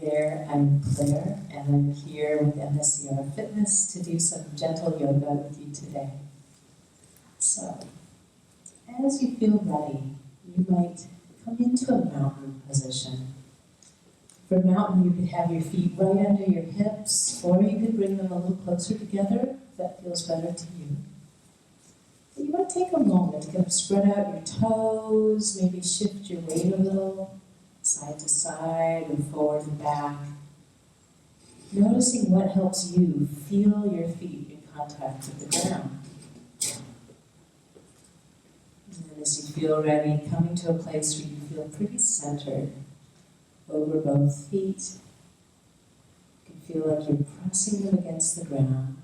there, I'm Clare, and I'm here with MSCR Fitness to do some gentle yoga with you today. So, as you feel ready, you might come into a mountain position. For mountain, you could have your feet right under your hips, or you could bring them a little closer together, if that feels better to you. But you might take a moment to kind of spread out your toes, maybe shift your weight a little, side to side and forward and back. Noticing what helps you feel your feet in contact with the ground. And then as you feel ready, coming to a place where you feel pretty centered over both feet. You can feel like you're pressing them against the ground.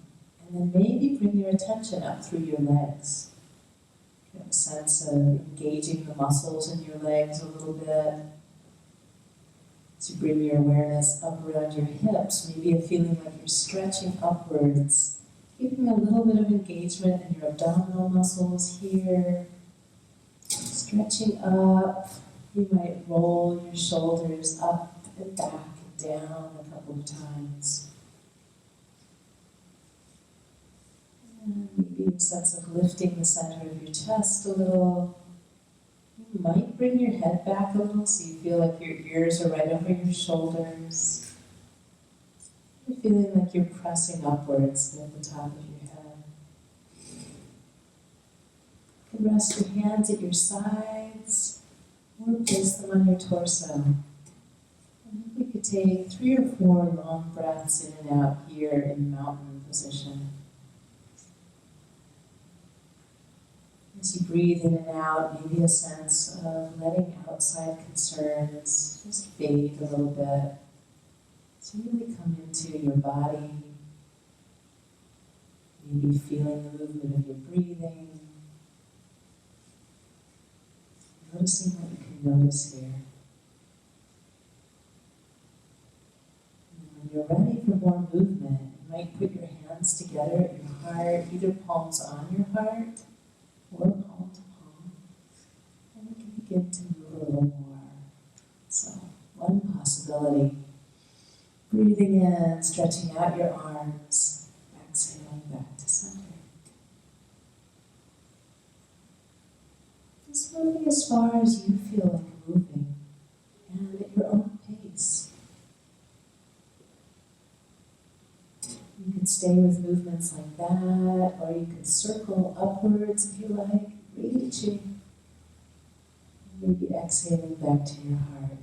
And then maybe bring your attention up through your legs. You have a sense of engaging the muscles in your legs a little bit. As you bring your awareness up around your hips, maybe a feeling like you're stretching upwards, keeping a little bit of engagement in your abdominal muscles here. Stretching up, you might roll your shoulders up and back and down a couple of times. And maybe a sense of lifting the center of your chest a little. You might bring your head back a little so you feel like your ears are right over your shoulders. You're feeling like you're pressing upwards at the top of your head. You can rest your hands at your sides or place them on your torso. And we could take 3 or 4 long breaths in and out here in mountain position. As you breathe in and out, maybe a sense of letting outside concerns just fade a little bit. So really come into your body, maybe feeling the movement of your breathing, noticing what you can notice here. And when you're ready for more movement, you might put your hands together at your heart, either palms on your heart, or palm to palm, and we can begin to move a little more. So, one possibility, breathing in, stretching out your arms, exhaling back to center. Just moving as far as you feel like moving, and at your own pace. You could stay with movements like that, or you could circle upwards if you like, reaching, maybe exhaling back to your heart.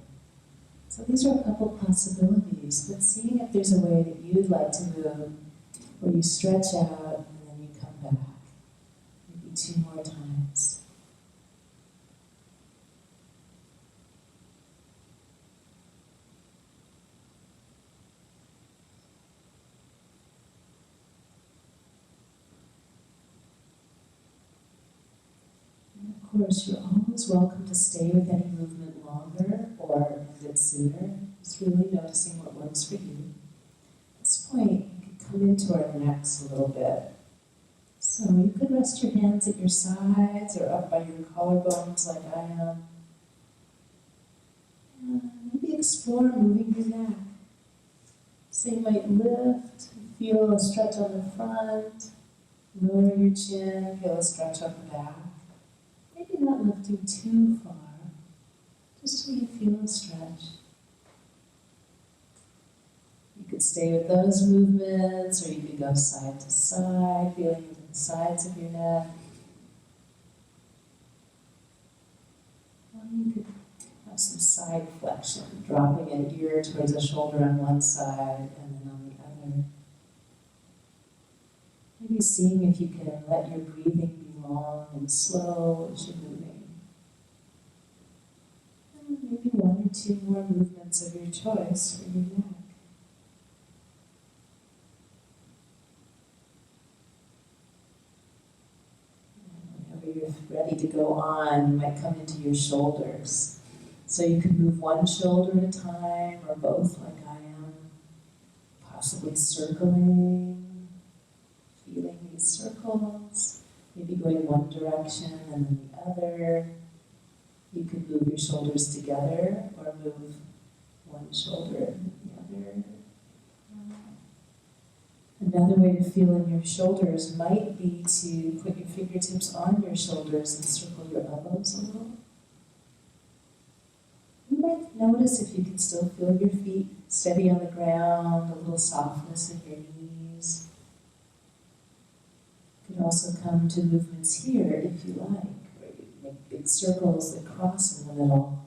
So these are a couple possibilities, but seeing if there's a way that you'd like to move, where you stretch out and then you come back. Maybe 2 more times. Of course, you're always welcome to stay with any movement longer or end it sooner. Just really noticing what works for you. At this point, you can come into our necks a little bit. So you could rest your hands at your sides or up by your collarbones like I am. And maybe explore moving your neck. So you might lift, feel a stretch on the front, lower your chin, feel a stretch on the back. Maybe not lifting too far, just so you feel a stretch. You could stay with those movements, or you could go side to side, feeling into the sides of your neck. Or you could have some side flexion, dropping an ear towards a shoulder on one side and then on the other. Maybe seeing if you can let your breathing long and slow as you're moving. And maybe 1 or 2 more movements of your choice for your neck. And whenever you're ready to go on, you might come into your shoulders. So you can move one shoulder at a time, or both like I am. Possibly circling, feeling these circles. Maybe going one direction and then the other. You could move your shoulders together or move one shoulder and the wider. Another way to feel in your shoulders might be to put your fingertips on your shoulders and circle your elbows a little. You might notice if you can still feel your feet steady on the ground, a little softness in your knees. You can also come to movements here if you like, where you make big circles that cross in the middle.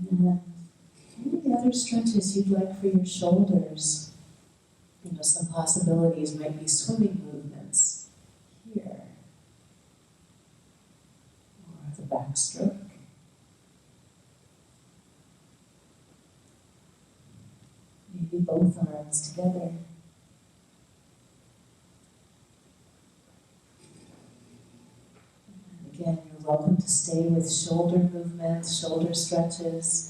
And then any other stretches you'd like for your shoulders. Some possibilities might be swimming movements here, or the backstroke. Maybe both arms together. And again, you're welcome to stay with shoulder movements, shoulder stretches.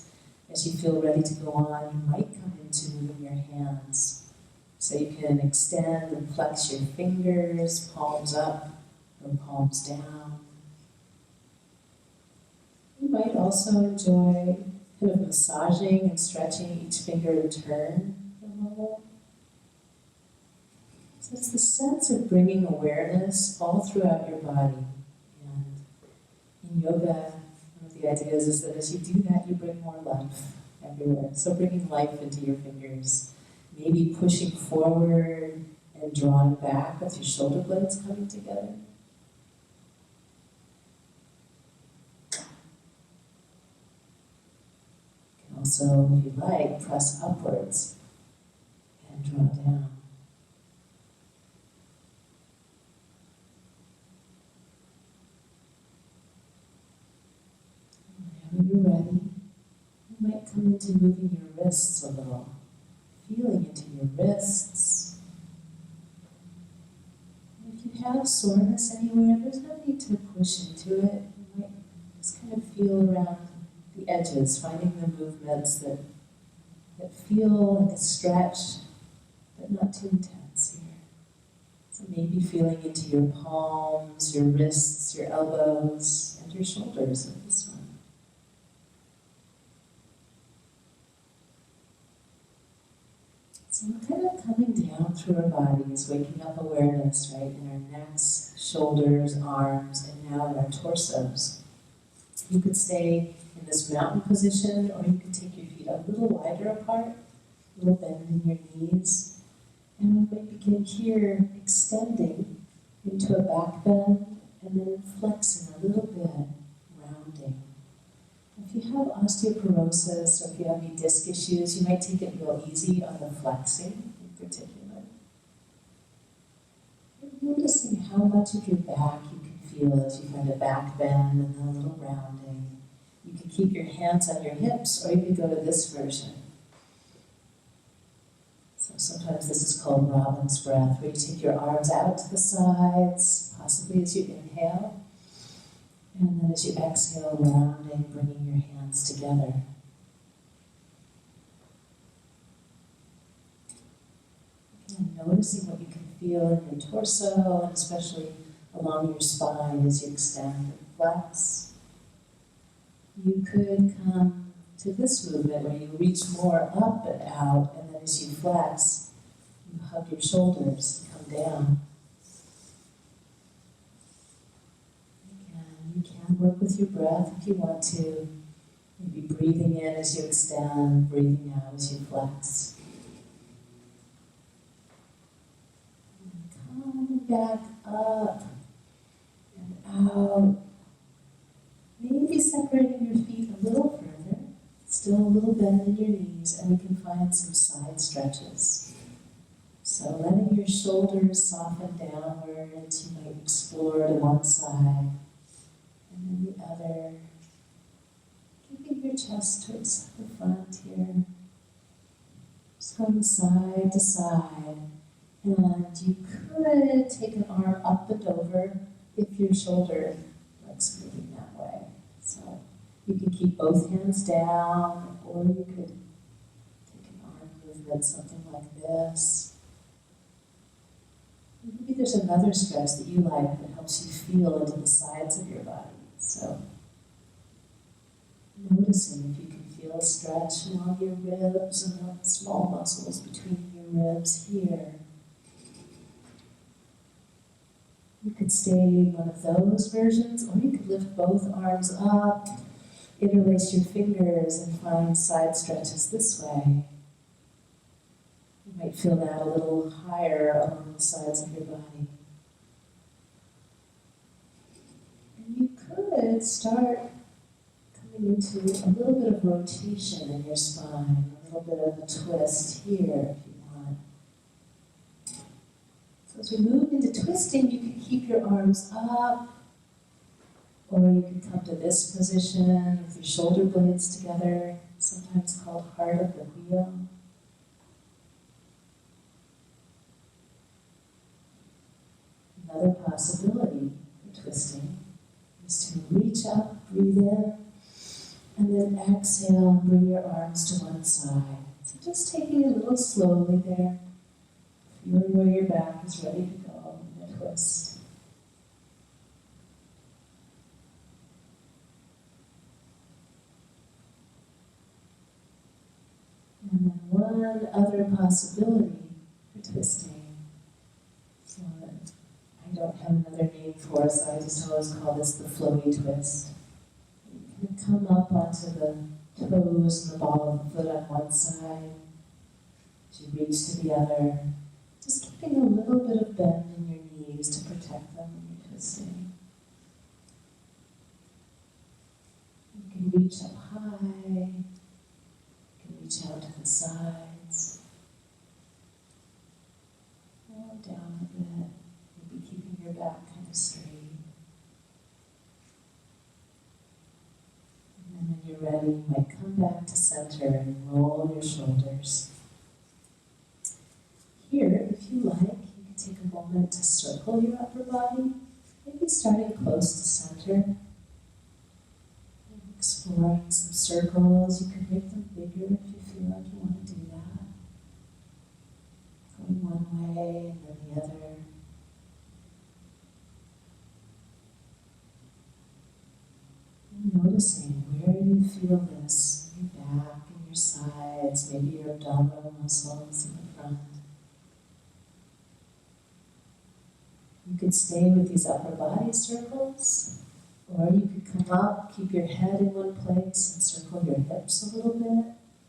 As you feel ready to go on, you might come into moving your hands. So you can extend and flex your fingers, palms up or palms down. You might also enjoy kind of massaging and stretching each finger in turn for a moment. So it's the sense of bringing awareness all throughout your body. And in yoga, the idea is that as you do that, you bring more life everywhere. So bringing life into your fingers, maybe pushing forward and drawing back with your shoulder blades coming together. You can also, if you like, press upwards and draw down. When you're ready, you might come into moving your wrists a little, feeling into your wrists. And if you have soreness anywhere, there's no need to push into it. You might just kind of feel around the edges, finding the movements that feel like a stretch, but not too intense here. So maybe feeling into your palms, your wrists, your elbows, and your shoulders with this one. So we're kind of coming down through our bodies, waking up awareness, right, in our necks, shoulders, arms, and now in our torsos. You could stay in this mountain position, or you could take your feet a little wider apart, a little bend in your knees, and we might begin here extending into a back bend, and then flexing a little bit, rounding. If you have osteoporosis or if you have any disc issues, you might take it real easy on the flexing in particular. Noticing how much of your back you can feel as you find a back bend and then a little rounding. You can keep your hands on your hips, or you can go to this version. So sometimes this is called Robin's breath, where you take your arms out to the sides, possibly as you inhale. And then as you exhale, rounding, bringing your hands together. Again, noticing what you can feel in your torso, and especially along your spine as you extend and flex. You could come to this movement where you reach more up and out, and then as you flex, you hug your shoulders, come down. You can work with your breath if you want to. Maybe breathing in as you extend, breathing out as you flex. And coming back up and out. Maybe separating your feet a little further. Still a little bend in your knees, and we can find some side stretches. So letting your shoulders soften downwards, you might explore to one side. And then the other, keeping your chest towards the front here. Just going side to side. And you could take an arm up and over if your shoulder likes moving that way. So you can keep both hands down, or you could take an arm movement, something like this. Maybe there's another stretch that you like that helps you feel into the sides of your body. So Noticing if you can feel a stretch along your ribs and the small muscles between your ribs here. You could stay in one of those versions, or you could lift both arms up, interlace your fingers, and find side stretches this way. You might feel that a little higher along the sides of your body. And you could start coming into a little bit of rotation in your spine, a little bit of a twist here if you want. So as we move into twisting, you can keep your arms up, or you can come to this position with your shoulder blades together, sometimes called heart of the wheel. Another possibility for twisting is to reach up, breathe in, and then exhale and bring your arms to one side. So just taking it a little slowly there, feeling where your back is ready to go in a twist. And then one other possibility for twisting. So I don't have another name for it, so I just always call this the flowy twist. You can come up onto the toes and the ball of the foot on one side, as you reach to the other, just keeping a little bit of bend in your knees to protect them when you're twisting. You can reach up high, you can reach out to the sides, or down a bit, maybe keeping your back kind of straight. And when you're ready, you might come back to center and roll your shoulders. Here, if you like, you can take a moment to circle your upper body, maybe starting close to center. And exploring some circles. You can make them bigger if you feel like you want to do that. Going one way and then the other. Noticing where you feel this, your back and your sides, maybe your abdominal muscles in the front. You could stay with these upper body circles, or you could come up, keep your head in one place and circle your hips a little bit.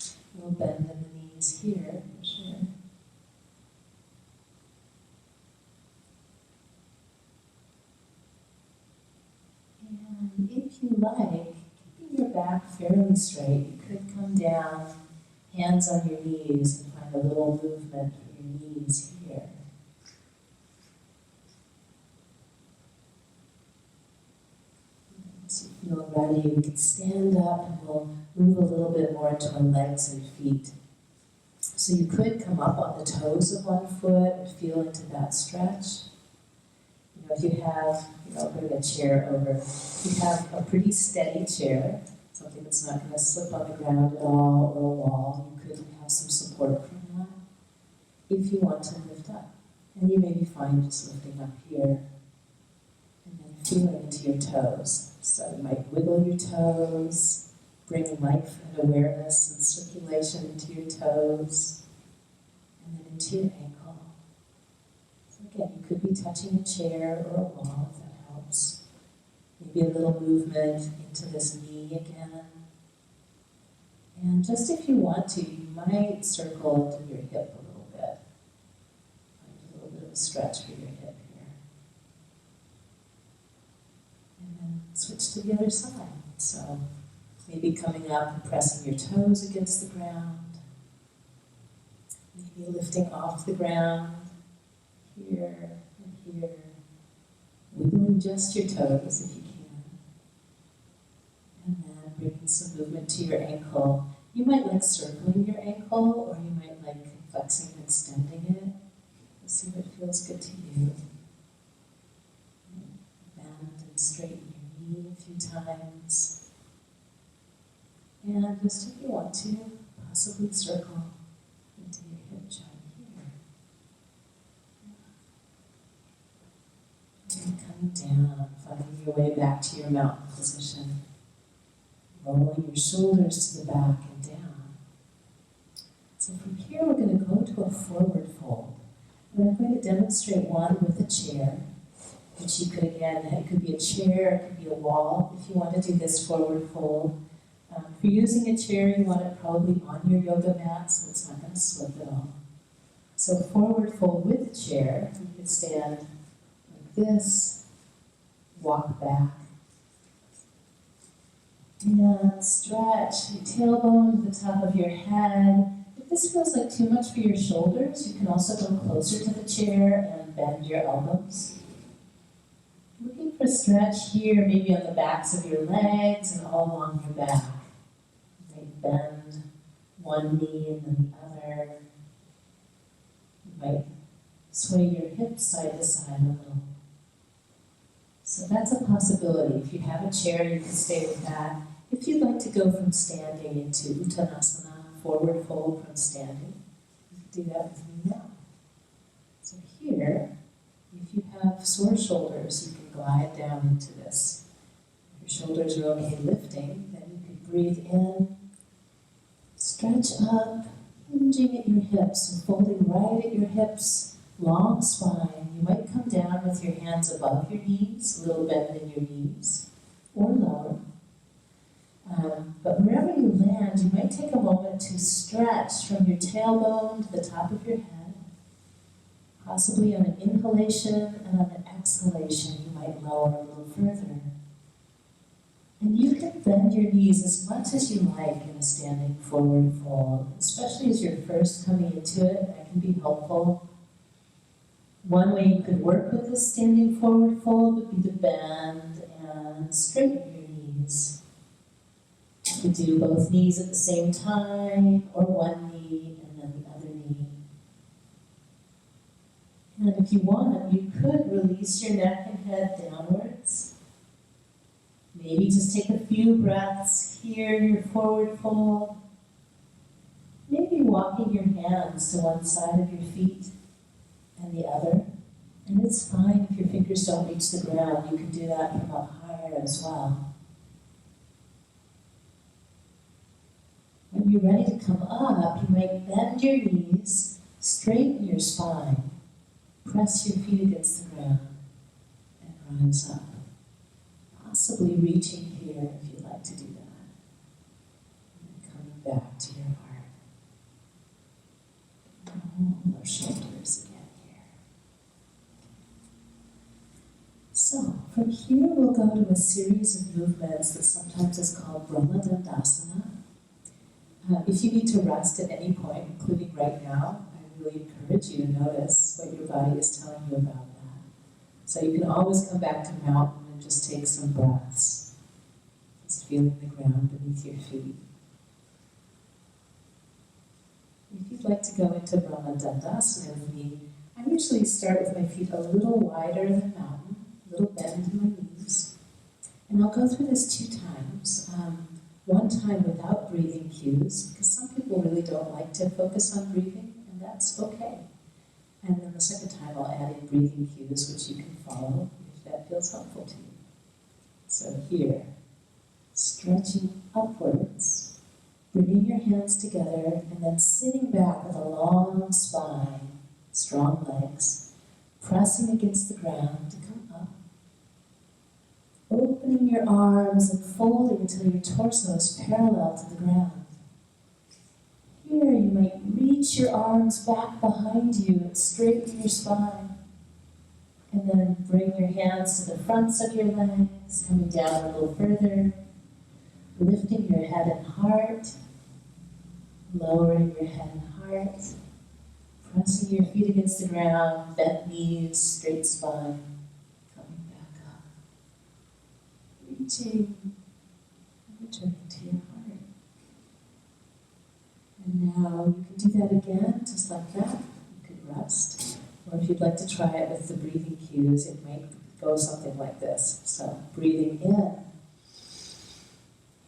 A little bend in the knees here, for sure. And if you like, keeping your back fairly straight, you could come down, hands on your knees, and find a little movement for your knees here. So if you feel ready, you can stand up and we'll move a little bit more into our legs and feet. So you could come up on the toes of one foot and feel into that stretch. You know, if you have, bring a chair over. If you have a pretty steady chair, something that's not going to slip on the ground at all or a wall, you could have some support from that. If you want to lift up, and you may be fine just lifting up here, and then feeling into your toes. So you might wiggle your toes, bring life and awareness and circulation into your toes, and then into your ankle. So again, you could be touching a chair or a wall if that helps. Maybe a little movement into this knee again. And just if you want to, you might circle into your hip a little bit. Find a little bit of a stretch for your hip here. And then switch to the other side. So maybe coming up and pressing your toes against the ground. Maybe lifting off the ground, here and here. Wiggling just your toes if you can. And then bringing some movement to your ankle. You might like circling your ankle, or you might like flexing and extending it. Let's see what feels good to you. Bend and straighten your knee a few times. And just if you want to, possibly circle into your hip joint here. And coming down, finding your way back to your mountain position. rolling your shoulders to the back and down. So from here we're going to go to a forward fold. And I'm going to demonstrate one with a chair, which you could, again, it could be a chair, it could be a wall, if you want to do this forward fold. If you're using a chair, you want it probably on your yoga mat, so it's not going to slip at all. So forward fold with a chair, you could stand like this, walk back, and stretch your tailbone to the top of your head. If this feels like too much for your shoulders, you can also go closer to the chair and bend your elbows. Looking for stretch here, maybe on the backs of your legs and all along your back. You might bend one knee and then the other. You might sway your hips side to side a little. So that's a possibility. If you have a chair, you can stay with that. If you'd like to go from standing into Uttanasana, forward fold from standing, you can do that with me now. So here, if you have sore shoulders, you can glide down into this. If your shoulders are okay lifting, then you can breathe in, stretch up, hinging at your hips, so folding right at your hips, long spine. You might come down with your hands above your knees, a little bend in your knees, or lower. But wherever you land, you might take a moment to stretch from your tailbone to the top of your head. Possibly on an inhalation and on an exhalation, you might lower a little further. And you can bend your knees as much as you like in a standing forward fold, especially as you're first coming into it. That can be helpful. One way you could work with this standing forward fold would be to bend and straighten your knees. You could do both knees at the same time, or one knee and then the other knee. And if you want, you could release your neck and head downwards. Maybe just take a few breaths here in your forward fold. Maybe walking your hands to one side of your feet and the other. And it's fine if your fingers don't reach the ground. You can do that from up higher as well. When you're ready to come up, you might bend your knees, straighten your spine, press your feet against the ground, and rise up. Possibly reaching here if you'd like to do that. And coming back to your heart. Roll our shoulders again here. So, from here we'll go to a series of movements that sometimes is called Brahma Dandasana. If you need to rest at any point, including right now, I really encourage you to notice what your body is telling you about that. So you can always come back to mountain and just take some breaths. Just feeling the ground beneath your feet. If you'd like to go into Brahma Dandasana with me, I usually start with my feet a little wider than mountain, a little bend in my knees. And I'll go through this 2 times. One time without breathing cues, because some people really don't like to focus on breathing, and that's okay. And then the second time I'll add in breathing cues, which you can follow if that feels helpful to you. So here, stretching upwards, bringing your hands together, and then sitting back with a long spine, strong legs, pressing against the ground to come up. Opening your arms and folding until your torso is parallel to the ground. Here you might reach your arms back behind you and straighten your spine. And then bring your hands to the fronts of your legs, coming down a little further. Lifting your head and heart. Lowering your head and heart. Pressing your feet against the ground, bent knees, straight spine. Reaching and returning to your heart. And now you can do that again, just like that. You could rest. Or if you'd like to try it with the breathing cues, it might go something like this. So, breathing in.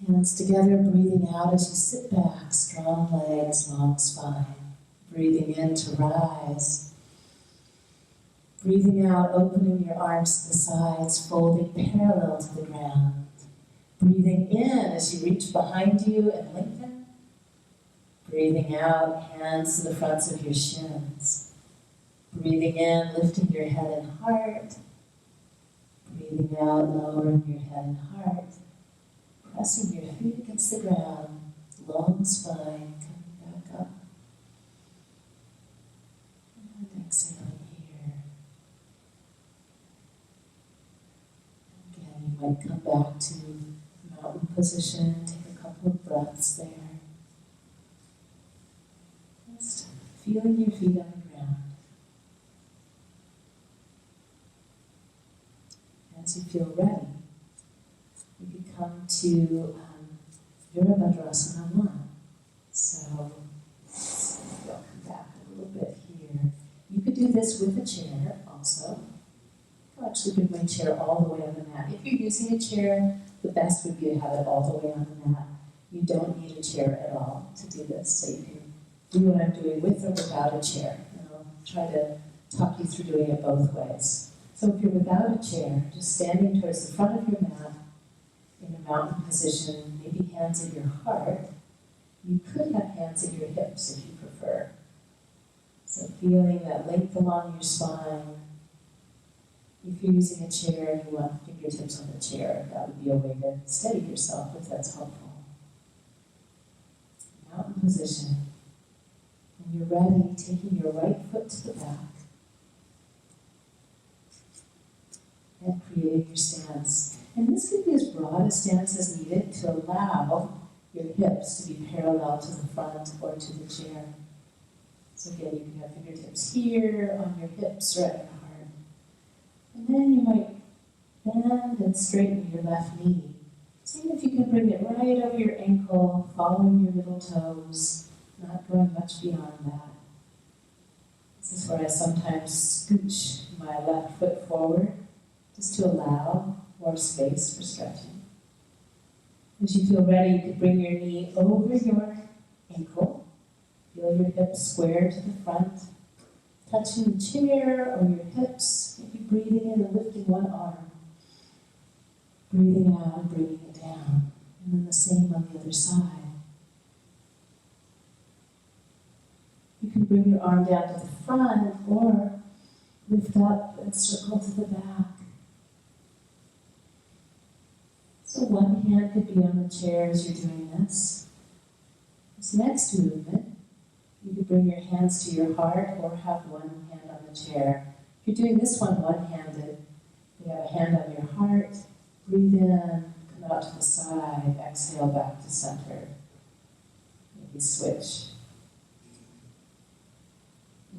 Hands together, breathing out as you sit back. Strong legs, long spine. Breathing in to rise. Breathing out, opening your arms to the sides, folding parallel to the ground. Breathing in as you reach behind you and lengthen. Breathing out, hands to the fronts of your shins. Breathing in, lifting your head and heart. Breathing out, lowering your head and heart. Pressing your feet against the ground, long spine, coming back up. And exhaling here. Again, you might come back to mountain position, take a couple of breaths there. Just feeling your feet on the ground. As you feel ready, you could come to Virabhadrasana 1. So, I'll come back a little bit here. You could do this with a chair also. I'll actually bring my chair all the way on the mat. If you're using a chair, the best would be to have it all the way on the mat. You don't need a chair at all to do this, so you can do what I'm doing with or without a chair. And I'll try to talk you through doing it both ways. So if you're without a chair, just standing towards the front of your mat in a mountain position, maybe hands at your heart. You could have hands at your hips if you prefer. So feeling that length along your spine. If you're using a chair and you want fingertips on the chair, that would be a way to steady yourself if that's helpful. Mountain position. When you're ready, taking your right foot to the back and creating your stance. And this can be as broad a stance as needed to allow your hips to be parallel to the front or to the chair. So again, you can have fingertips here on your hips or at your heart. And then you might bend and straighten your left knee. See if you can bring it right over your ankle, following your middle toes, not going much beyond that. This is where I sometimes scooch my left foot forward, just to allow more space for stretching. As you feel ready, you can bring your knee over your ankle. Feel your hips square to the front, touching the chair or your hips, maybe breathing in and lifting one arm. Breathing out and bringing it down. And then the same on the other side. You can bring your arm down to the front or lift up and circle to the back. So one hand could be on the chair as you're doing this. This next movement, you could bring your hands to your heart or have one hand on the chair. If you're doing this one one-handed, you have a hand on your heart, breathe in, come out to the side, exhale back to center. Maybe switch.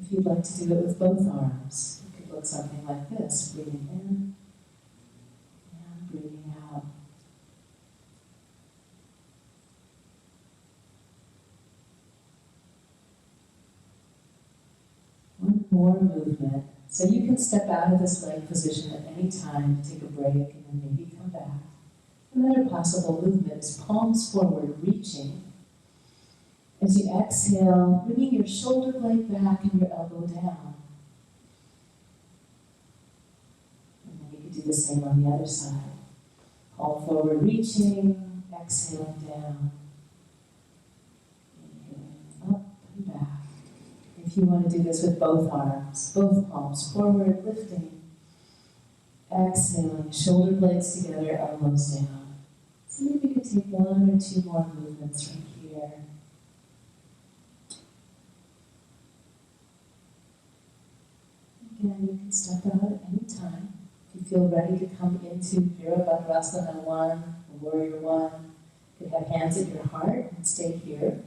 If you'd like to do it with both arms, it could look something like this, breathing in and breathing out. One more movement. So you can step out of this leg position at any time to take a break and then maybe come back. Another possible movement is palms forward, reaching. As you exhale, bringing your shoulder blade back and your elbow down. And then you could do the same on the other side. Palm forward, reaching, exhaling down. Inhaling up and back. If you want to do this with both arms, both palms forward, lifting. Exhaling, shoulder blades together, elbows down. So maybe you could take one or two more movements from here. Again, you can step out at any time. If you feel ready to come into Virabhadrasana 1, Warrior 1, you could have hands at your heart and stay here.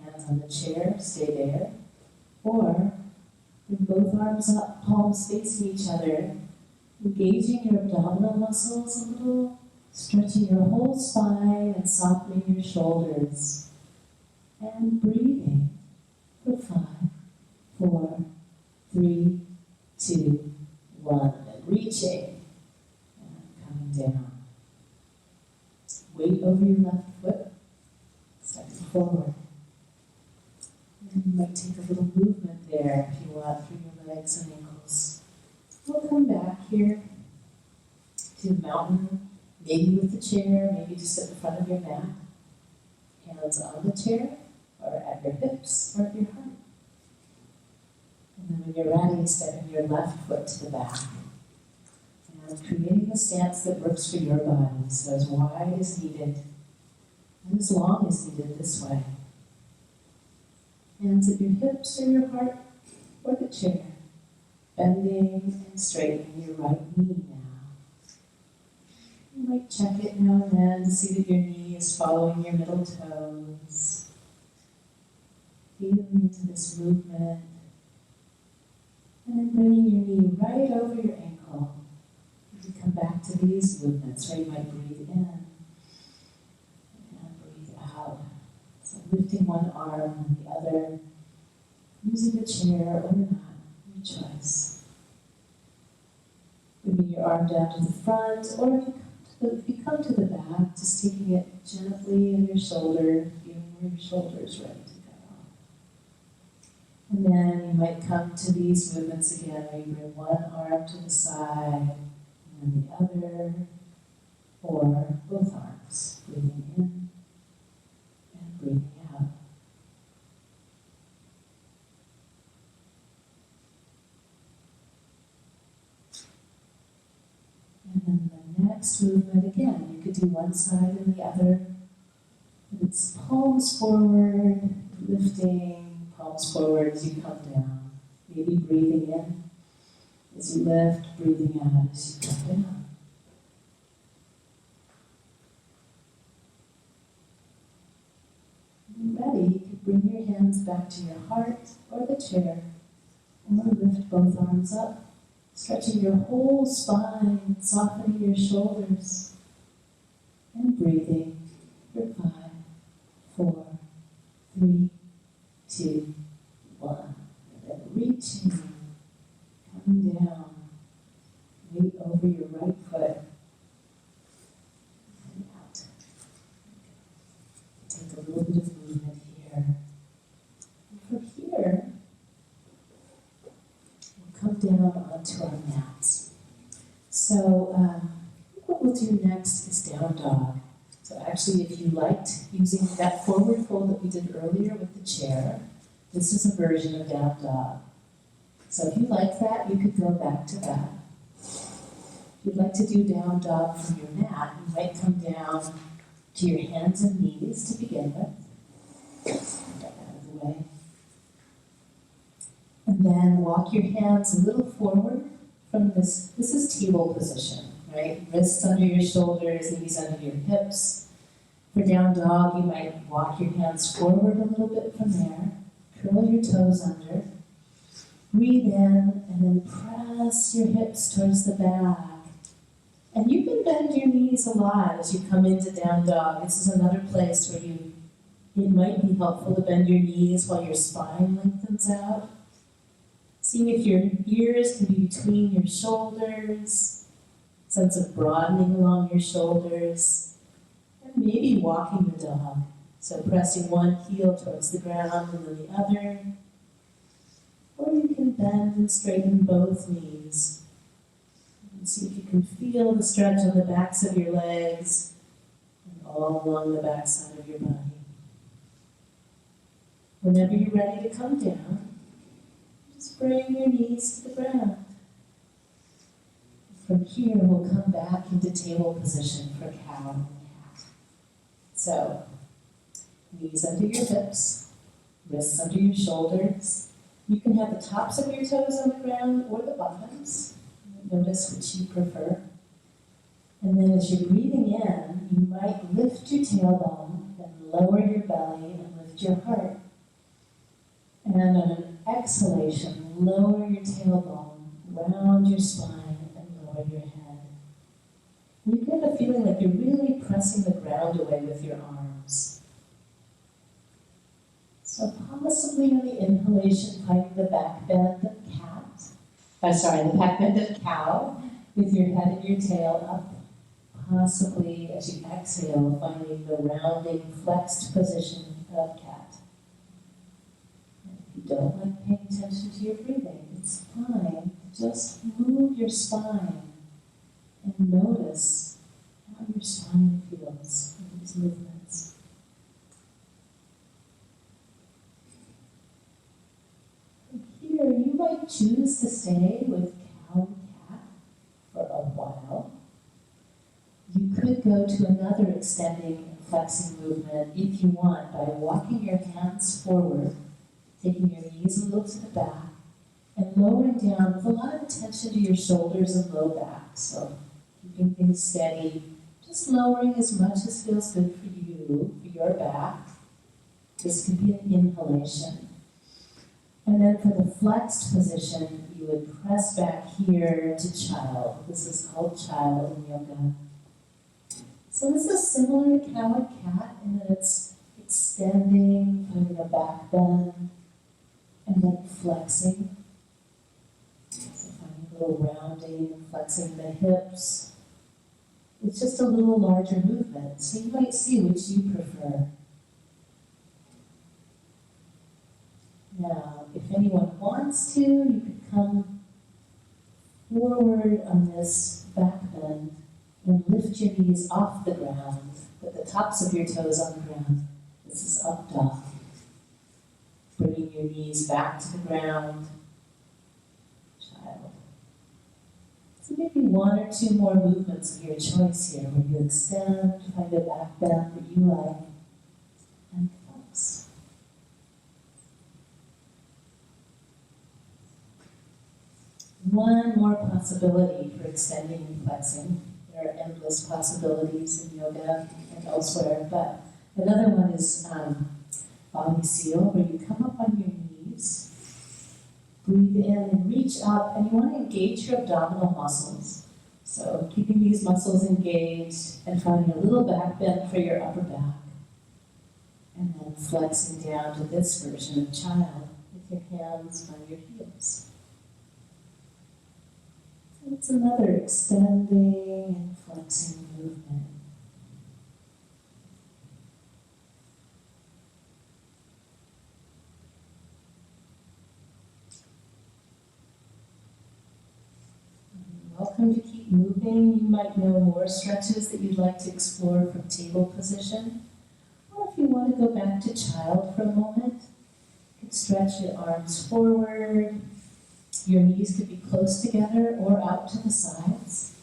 Hands on the chair, stay there. Or bring both arms up, palms facing each other, engaging your abdominal muscles a little, stretching your whole spine and softening your shoulders. And breathing for 5, 4, 3, 2, 1. And reaching and coming down. Weight over your left foot, stepping forward. And you might take a little movement there if you want through your legs and ankles. We'll come back here to mountain, maybe with the chair, maybe just at the front of your mat, hands on the chair, or at your hips, or at your heart. And then when you're ready, stepping your left foot to the back, and creating a stance that works for your body, so as wide as needed, and as long as needed this way. Hands at your hips or your heart, or the chair, bending and straightening your right knee now. You might check it now and then to see that your knee is following your middle toes. Feeling into this movement. And then bringing your knee right over your ankle. You can come back to these movements, or you might breathe in and breathe out. So lifting one arm and the other, using the chair or not, your choice. Bringing your arm down to the front, or if you come to the back, just taking it gently on your shoulder, feeling where your shoulder is ready to go. And then you might come to these movements again, where you bring one arm to the side, and then the other, or both arms, breathing in and breathing out. And then the next movement, again, you could do one side and the other. It's palms forward, lifting, palms forward as you come down. Maybe breathing in as you lift, breathing out as you come down. When you're ready, you can bring your hands back to your heart or the chair, and lift both arms up. Stretching your whole spine, softening your shoulders, and breathing for 5, 4, 3, 2, 1. And then reaching, coming down, weight over your right foot, and out. Take a little bit of movement here. And from here, come down onto our mats. So what we'll do next is down dog. So actually, if you liked using that forward fold that we did earlier with the chair, this is a version of down dog. So if you like that, you could go back to that. If you'd like to do down dog from your mat, you might come down to your hands and knees to begin with. Get that out of the way. And then walk your hands a little forward from this. This is table position, right? Wrists under your shoulders, knees under your hips. For down dog, you might walk your hands forward a little bit from there. Curl your toes under. Breathe in, and then press your hips towards the back. And you can bend your knees a lot as you come into down dog. This is another place where it might be helpful to bend your knees while your spine lengthens out. Seeing if your ears can be between your shoulders, sense of broadening along your shoulders, and maybe walking the dog. So pressing one heel towards the ground and then the other. Or you can bend and straighten both knees. And see if you can feel the stretch on the backs of your legs and all along the backside of your body. Whenever you're ready to come down, just bring your knees to the ground. From here, we'll come back into table position for cow and cat. So, knees under your hips, wrists under your shoulders. You can have the tops of your toes on the ground or the bottoms. Notice which you prefer. And then as you're breathing in, you might lift your tailbone, then lower your belly and lift your heart. And on an exhalation, lower your tailbone, round your spine, and lower your head. You get a feeling like you're really pressing the ground away with your arms. So possibly on the inhalation, finding the back bend of the back bend of cow, with your head and your tail up. Possibly as you exhale, finding the rounding, flexed position of cat. If you don't like paying attention to your breathing, it's fine. Just move your spine and notice how your spine feels in these movements. From here, you might choose to stay with cow and cat for a while. You could go to another extending and flexing movement if you want by walking your hands forward, taking your knees a little to the back, and lowering down with a lot of attention to your shoulders and low back. So keeping things steady, just lowering as much as feels good for you, for your back. This could be an inhalation. And then for the flexed position, you would press back here to child. This is called child in yoga. So this is similar to cow and cat in that it's extending, finding a back bend, and then flexing. So finding a little rounding and flexing the hips. It's just a little larger movement, so you might see which you prefer. Now, if anyone wants to, you could come forward on this back bend and lift your knees off the ground, put the tops of your toes on the ground. This is up dog. Bringing your knees back to the ground. Child. So maybe one or two more movements of your choice here, where you extend, find a back bend that you like, and flex. One more possibility for extending and flexing. There are endless possibilities in yoga and elsewhere, but another one is body seal, where you come up on your knees, breathe in and reach up, and you want to engage your abdominal muscles. So keeping these muscles engaged and finding a little back bend for your upper back. And then flexing down to this version of child with your hands on your heels. So it's another extending and flexing movement. Welcome to keep moving. You might know more stretches that you'd like to explore from table position. Or if you want to go back to child for a moment, you could stretch your arms forward. Your knees could be close together or out to the sides.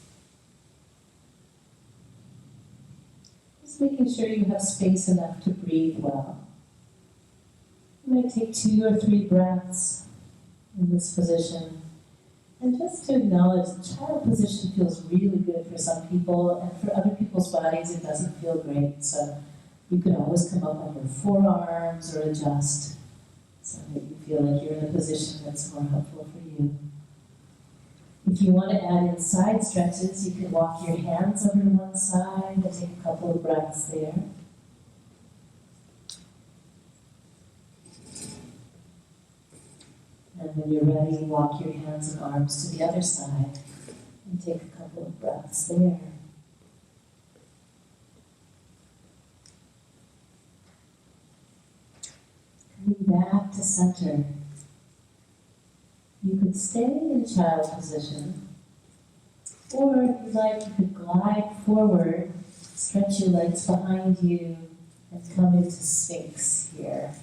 Just making sure you have space enough to breathe well. You might take 2 or 3 breaths in this position. And just to acknowledge, the child position feels really good for some people, and for other people's bodies it doesn't feel great. So you can always come up on your forearms or adjust so that you feel like you're in a position that's more helpful for you. If you want to add in side stretches, you can walk your hands over to one side and take a couple of breaths there. And when you're ready, walk your hands and arms to the other side and take a couple of breaths there. Coming back to center. You could stay in child position, or if you like, you could glide forward, stretch your legs behind you, and come into Sphinx here.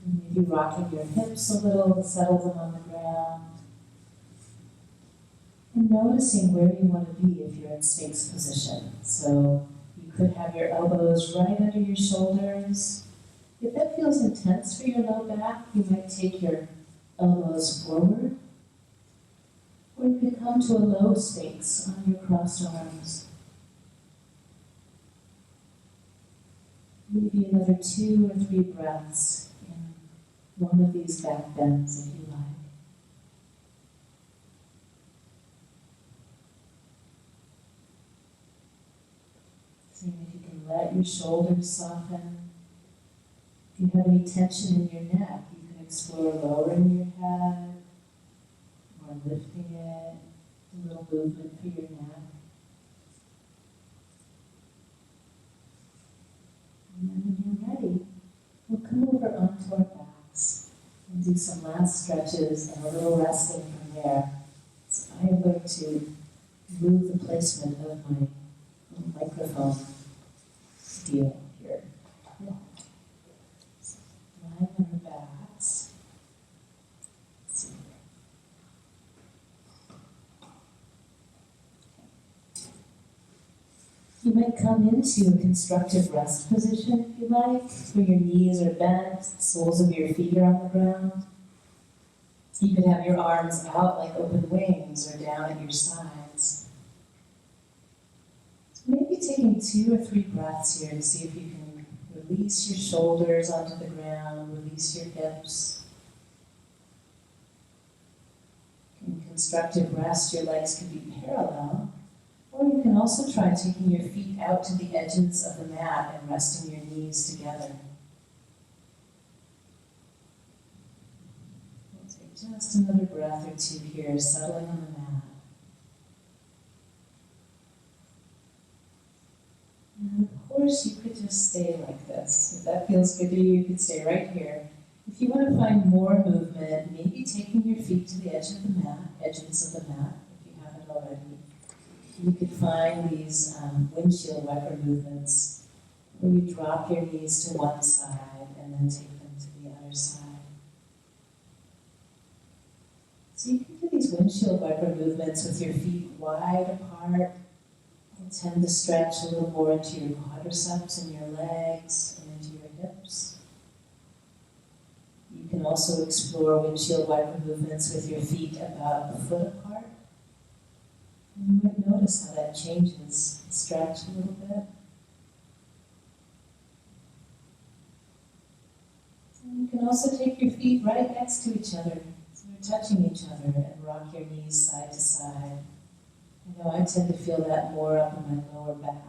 Maybe rocking your hips a little to settle them on the ground. And noticing where you want to be if you're in Sphinx position. So you could have your elbows right under your shoulders. If that feels intense for your low back, you might take your elbows forward. Or you could come to a low Sphinx on your crossed arms. Maybe another 2 or 3 breaths in one of these back bends if you like. Seeing if you can let your shoulders soften. If you have any tension in your neck, you can explore lowering your head or lifting it. A little movement for your neck. And then when you're ready, we'll come over onto our backs and do some last stretches and a little resting from there. So I am going to move the placement of my microphone deal here. So, lying on our backs. Let's see. You might come into a constructive rest position if you like, where your knees are bent, the soles of your feet are on the ground. You could have your arms out like open wings or down at your sides. So maybe taking 2 or 3 breaths here to see if you can release your shoulders onto the ground, release your hips. In constructive rest, your legs can be parallel. Or you can also try taking your feet out to the edges of the mat and resting your knees together. We'll take just another breath or 2 here, settling on the mat. And of course, you could just stay like this. If that feels good to you, you could stay right here. If you want to find more movement, maybe taking your feet to the edge of the mat, edges of the mat, if you haven't already. You could find these windshield wiper movements where you drop your knees to one side and then take them to the other side. So you can do these windshield wiper movements with your feet wide apart and tend to stretch a little more into your quadriceps and your legs and into your hips. You can also explore windshield wiper movements with your feet about a foot apart. You might notice how that changes, stretch a little bit. And you can also take your feet right next to each other, so they're touching each other, and rock your knees side to side. I know I tend to feel that more up in my lower back.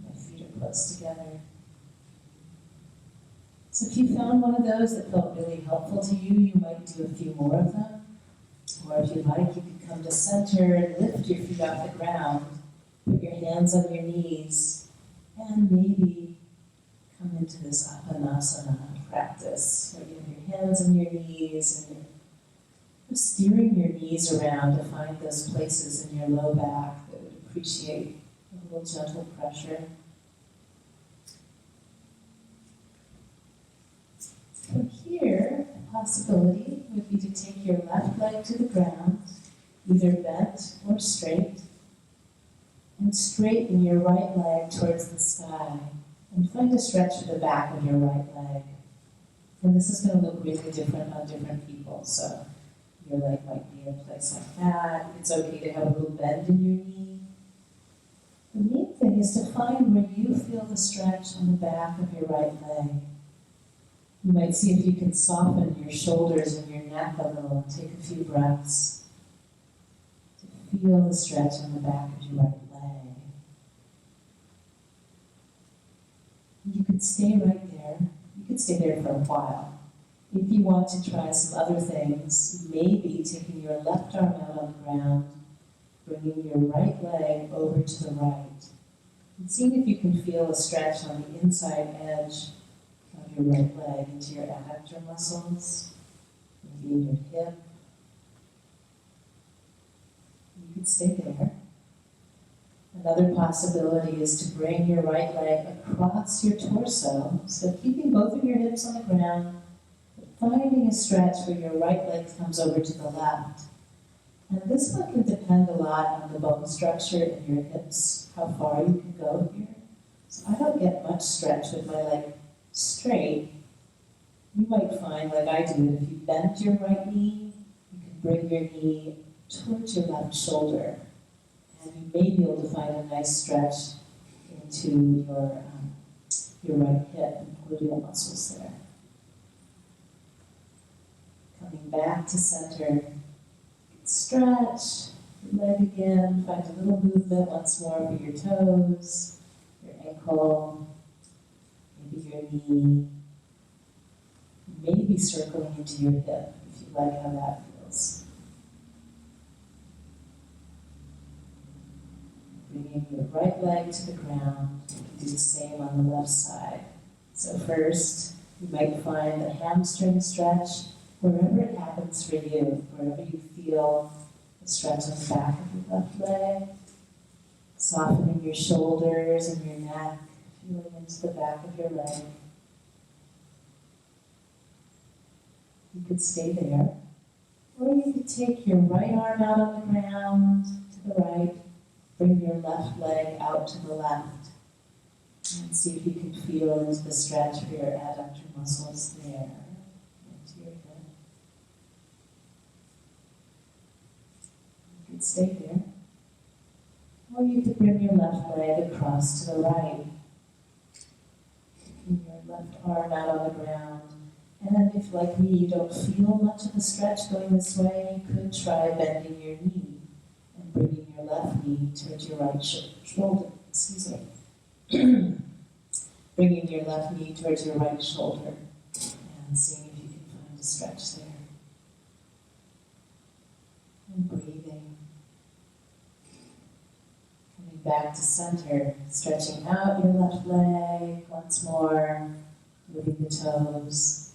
My feet are close together. So if you found one of those that felt really helpful to you, you might do a few more of them. Or if you like, you could come to center and lift your feet off the ground, put your hands on your knees, and maybe come into this Apanasana practice, where you have your hands on your knees and you're steering your knees around to find those places in your low back that would appreciate a little gentle pressure. From here, a possibility would be to take your left leg to the ground, either bent or straight, and straighten your right leg towards the sky, and find a stretch for the back of your right leg. And this is going to look really different on different people, so your leg might be in a place like that. It's okay to have a little bend in your knee. The main thing is to find where you feel the stretch on the back of your right leg. You might see if you can soften your shoulders and your neck a little. Take a few breaths to feel the stretch on the back of your right leg. You could stay right there. You could stay there for a while. If you want to try some other things, maybe taking your left arm out on the ground, bringing your right leg over to the right, and seeing if you can feel a stretch on the inside edge of your right leg into your adductor muscles, maybe in your hip. You could stay there. Another possibility is to bring your right leg across your torso, so keeping both of your hips on the ground, but finding a stretch where your right leg comes over to the left. And this one can depend a lot on the bone structure in your hips, how far you can go here. So I don't get much stretch with my leg straight. You might find, like I do, that if you bent your right knee, you can bring your knee towards your left shoulder. And you may be able to find a nice stretch into your right hip and gluteal muscles there. Coming back to center, stretch your leg again, find a little movement once more for your toes, your ankle, maybe your knee, maybe circling into your hip if you like how that feels. Bringing your right leg to the ground, you can do the same on the left side. So first, you might find a hamstring stretch wherever it happens for you, wherever you feel the stretch on the back of your left leg. Softening your shoulders and your neck, feeling into the back of your leg. You could stay there, or you could take your right arm out on the ground to the right, bring your left leg out to the left, and see if you can feel into the stretch for your adductor muscles there, into your hip. You could stay there. Or you could bring your left leg across to the right. Keeping your left arm out on the ground. And then if, like me, you don't feel much of a stretch going this way, you could try bending your knee and bringing your left knee towards your right shoulder. Excuse me. Bringing your left knee towards your right shoulder and seeing if you can find a stretch there. And breathing. Coming back to center, stretching out your left leg once more, moving the toes.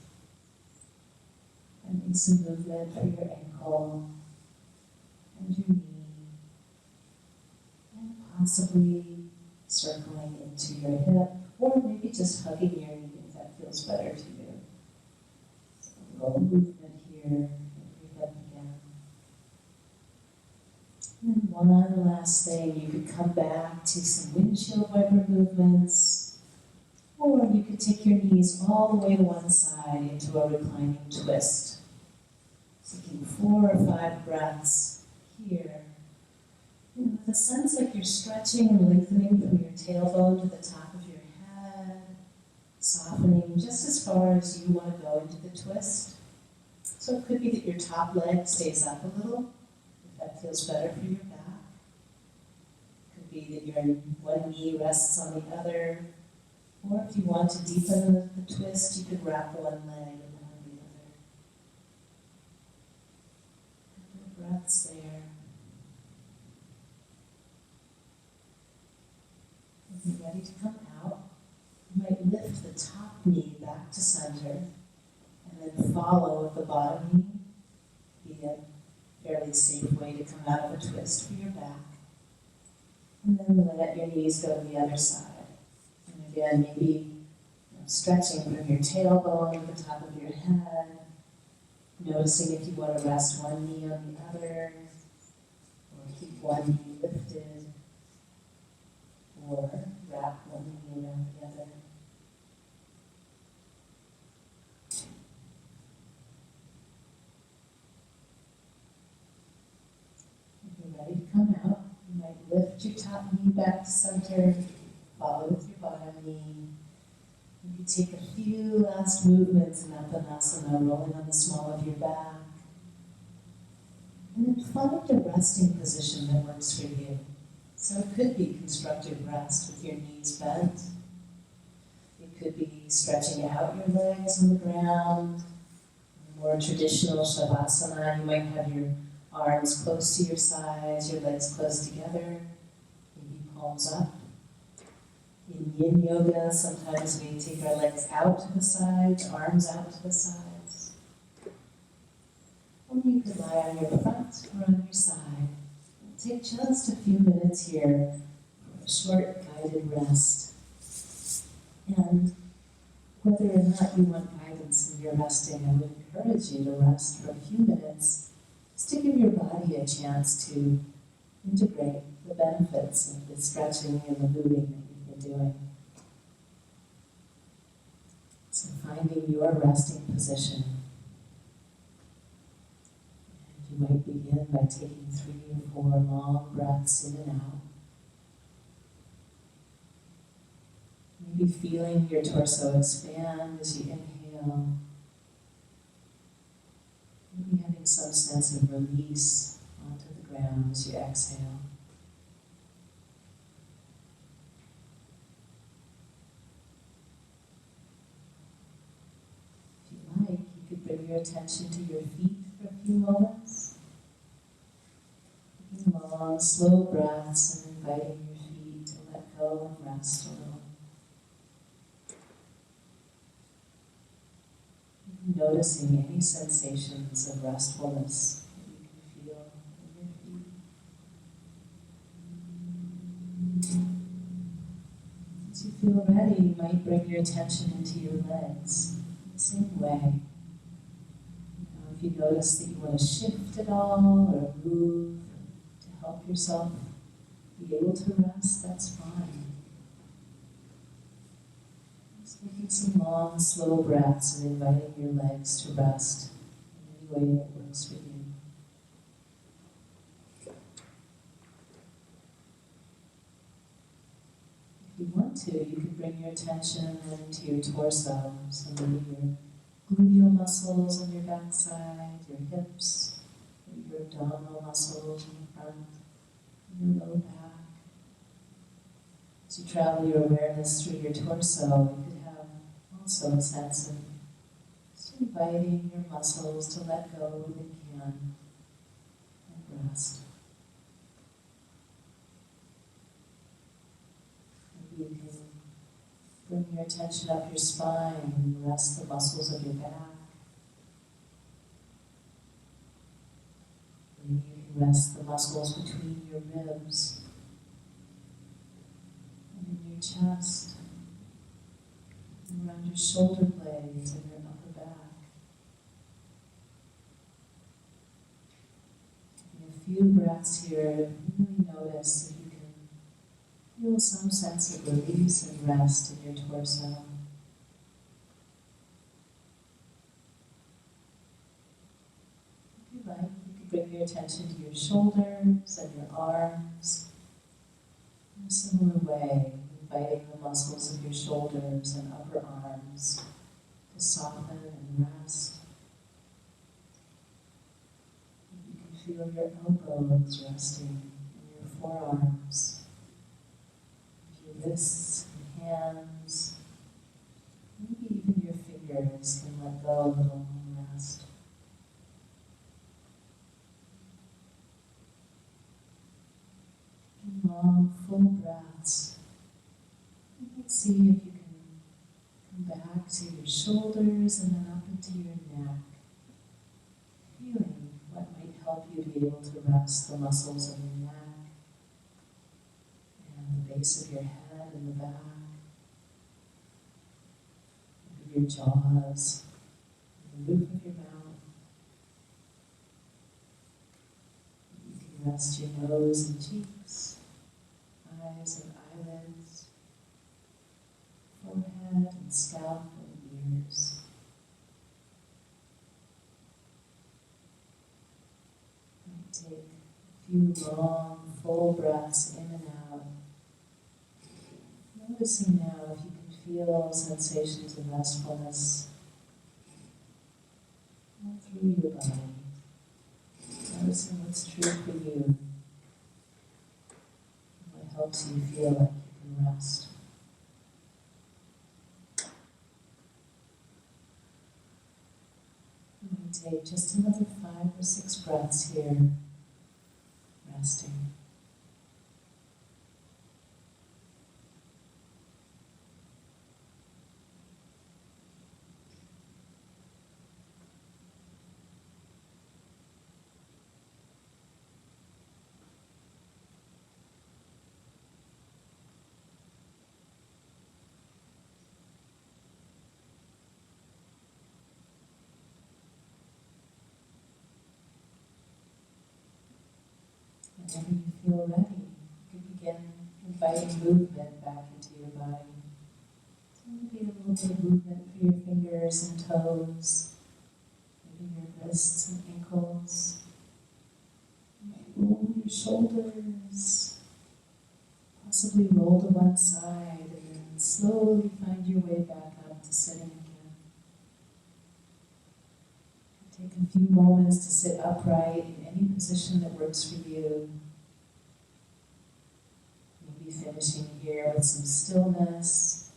Finding some movement for your ankle and your knee. And possibly circling into your hip, or maybe just hugging your knee if that feels better to you. So a little movement here in your hip again. And then one last thing, you could come back to some windshield wiper movements, or you could take your knees all the way to one side into a reclining twist. Taking 4 or 5 breaths here. And with a sense like you're stretching and lengthening from your tailbone to the top of your head, softening just as far as you want to go into the twist. So it could be that your top leg stays up a little, if that feels better for your back. It could be that your one knee rests on the other, or if you want to deepen the twist, you could wrap one leg around the other. Breaths there. When you're ready to come out, you might lift the top knee back to center and then follow with the bottom knee. Be a fairly safe way to come out of a twist for your back. And then let your knees go to the other side. And again, maybe stretching from your tailbone to the top of your head. Noticing if you want to rest one knee on the other, or keep one knee lifted, or wrap one knee around the other. If you're ready to come out, you might lift your top knee back to center, follow with your bottom knee. You can take a few last movements in Uttanasana, rolling on the small of your back. And then find a resting position that works for you. So it could be constructive rest with your knees bent. It could be stretching out your legs on the ground. More traditional Shavasana, you might have your arms close to your sides, your legs close together, maybe palms up. In yin yoga, sometimes we take our legs out to the sides, arms out to the sides. Or you could lie on your front or on your side. Take just a few minutes here for a short guided rest. And whether or not you want guidance in your resting, I would encourage you to rest for a few minutes, just to give your body a chance to integrate the benefits of the stretching and the moving that you've been doing. So finding your resting position. And you might begin by taking 3 or 4 long breaths in and out. Maybe feeling your torso expand as you inhale. Maybe having some sense of release onto the ground as you exhale. If you like, you could bring your attention to your feet for a few moments. Taking long, slow breaths and inviting your feet to let go and rest a little. Noticing any sensations of restfulness that you can feel in your feet. feel ready, you might bring your attention into your legs in the same way. If you notice that you want to shift at all or move to help yourself be able to rest, that's fine. Just taking some long, slow breaths and inviting your legs to rest in any way that works for you. If you want to, you can bring your attention into your torso, so maybe your gluteal muscles on your backside, your hips, your abdominal muscles in the front, and your low back. As you travel your awareness through your torso, you could have also a sense of just inviting your muscles to let go when they can and rest. Maybe you can bring your attention up your spine and rest the muscles of your back. Maybe you can rest the muscles between your ribs and in your chest, and around your shoulder blades and your upper back. Taking a few breaths here, really notice if you can feel some sense of release and rest in your torso. If you like, you can bring your attention to your shoulders and your arms in a similar way, inviting the muscles of your shoulders and upper arms to soften and rest. You can feel your elbows resting in your forearms. Your wrists and hands, maybe even your fingers can let go a little and rest. And long, full breaths. You can see if you can come back to your shoulders and then up into your neck, feeling what might help you be able to rest the muscles of your neck and the base of your head and the back, maybe your jaws, the roof of your mouth. You can rest your nose and cheeks, eyes and eyelids, forehead and scalp and ears. You might take a few long, full breaths in and out. Noticing now if you can feel sensations of restfulness all through your body. Noticing what's true for you and what helps you feel like you can rest. You might take just another 5 or 6 breaths here, resting. Whenever you feel ready, you can begin inviting movement back into your body. So maybe a little bit of movement for your fingers and toes, maybe your wrists and ankles. You might roll your shoulders, possibly roll to one side, and then slowly find your way back up to sitting again. Take a few moments to sit upright in any position that works for you. Maybe finishing here with some stillness.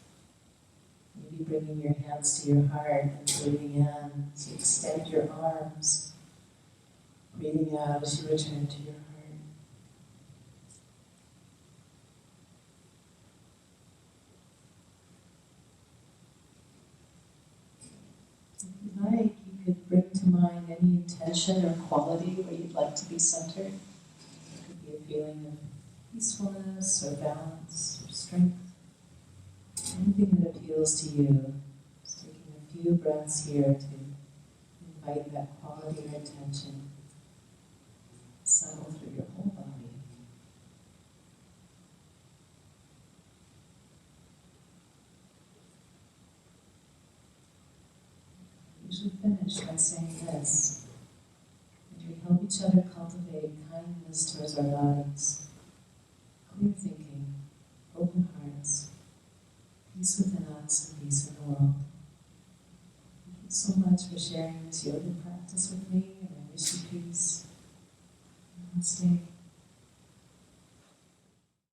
Maybe bringing your hands to your heart and breathing in as you extend your arms. Breathing out as you return to your heart. If you like, you could bring to mind any intention or quality where you'd like to be centered. It could be a feeling of peacefulness or balance or strength. Anything that appeals to you, just taking a few breaths here to invite that quality of attention settle through your whole body. We usually finish by saying this. As we help each other cultivate kindness towards our bodies, clear thinking, open hearts, peace within us and peace in the world. Thank you so much for sharing this yoga practice with me, and I wish you peace. Namaste.